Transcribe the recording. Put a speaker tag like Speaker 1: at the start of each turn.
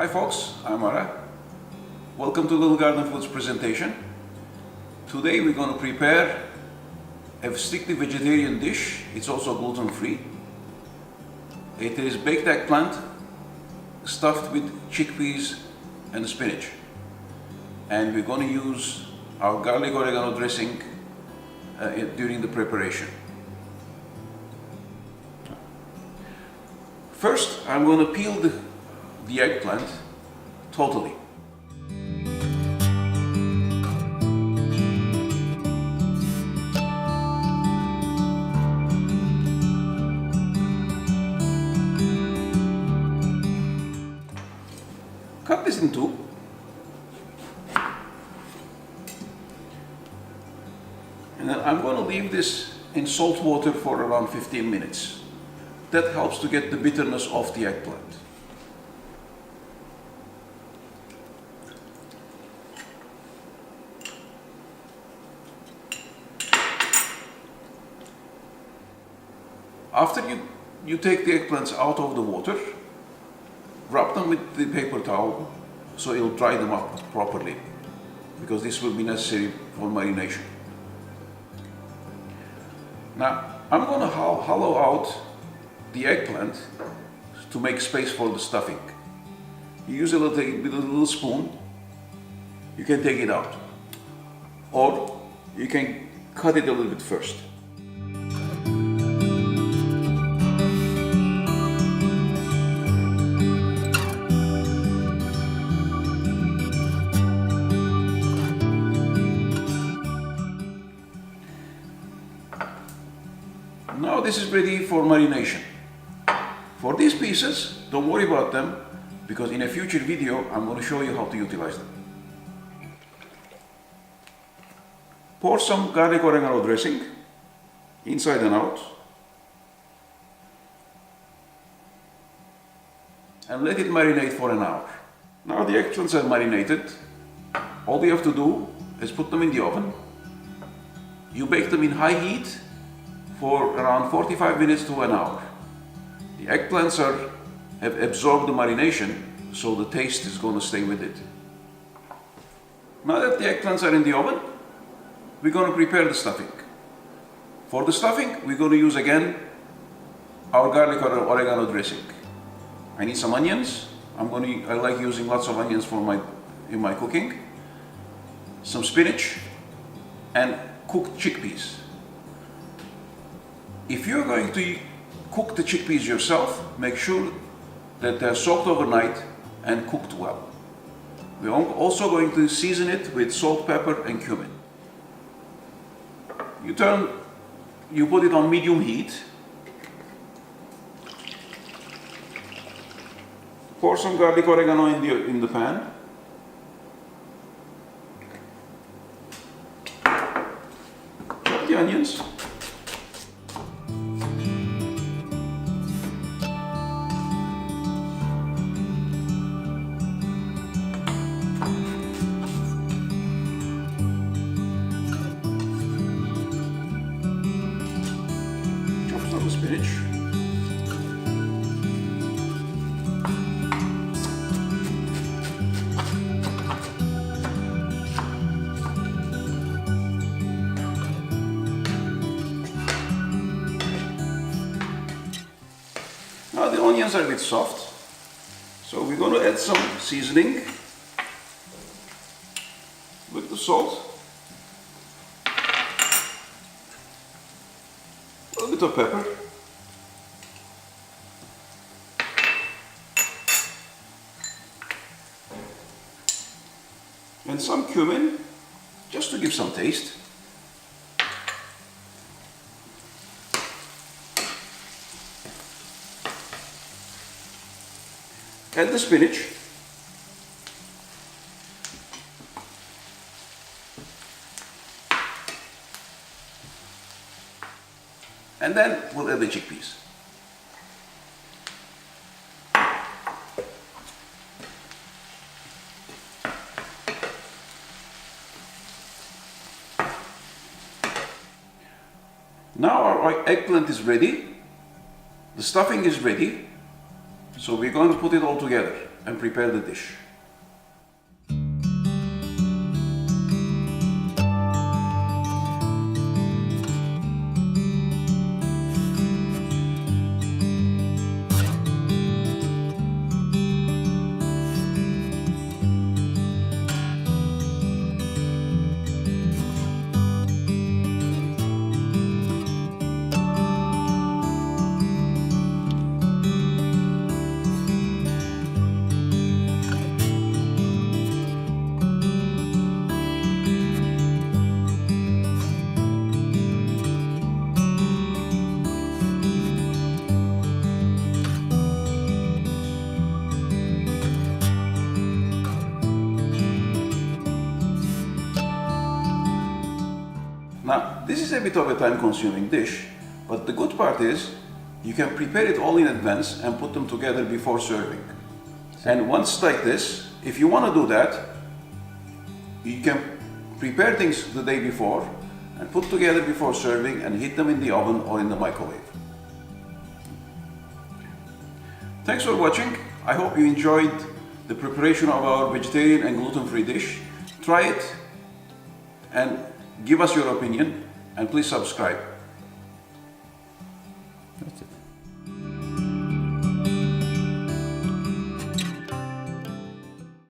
Speaker 1: Hi folks, I'm Ara. Welcome to Little Garden Foods presentation. Today we're going to prepare a strictly vegetarian dish. It's also gluten-free. It is baked eggplant stuffed with chickpeas and spinach. And we're going to use our garlic oregano dressing during the preparation. First, I'm going to peel the eggplant totally. Cut this in two. And then I'm going to leave this in salt water for around 15 minutes. That helps to get the bitterness off the eggplant. After you take the eggplants out of the water, wrap them with the paper towel so it'll dry them up properly, because this will be necessary for marination. Now I'm going to hollow out the eggplant to make space for the stuffing. You use with a little spoon, you can take it out, or you can cut it a little bit first. Now this is ready for marination. For these pieces, don't worry about them, because in a future video I'm going to show you how to utilize them. Pour some garlic oregano dressing inside and out, and let it marinate for an hour. Now the eggplants are marinated. All we have to do is put them in the oven. You bake them in high heat for around 45 minutes to an hour. The eggplants have absorbed the marination, so the taste is going to stay with it. Now that the eggplants are in the oven, we're going to prepare the stuffing. For the stuffing, we're going to use again our garlic or oregano dressing. I need some onions. I like using lots of onions in my cooking. Some spinach and cooked chickpeas. If you're going to cook the chickpeas yourself, make sure that they're soaked overnight and cooked well. We're also going to season it with salt, pepper and cumin. You put it on medium heat. Pour some garlic oregano in the pan. Chop the onions. Spinach. Now the onions are a bit soft, so we're going to add some seasoning with the salt, a little bit of pepper, and some cumin, just to give some taste. Add the spinach. And then we'll add the chickpeas. Now our eggplant is ready, the stuffing is ready, so we're going to put it all together. and prepare the dish. Now, this is a bit of a time-consuming dish, but the good part is you can prepare it all in advance and put them together before serving. And once like this, if you want to do that, you can prepare things the day before and put together before serving and heat them in the oven or in the microwave. Thanks for watching. I hope you enjoyed the preparation of our vegetarian and gluten-free dish. Try it and give us your opinion, and please subscribe.
Speaker 2: That's it.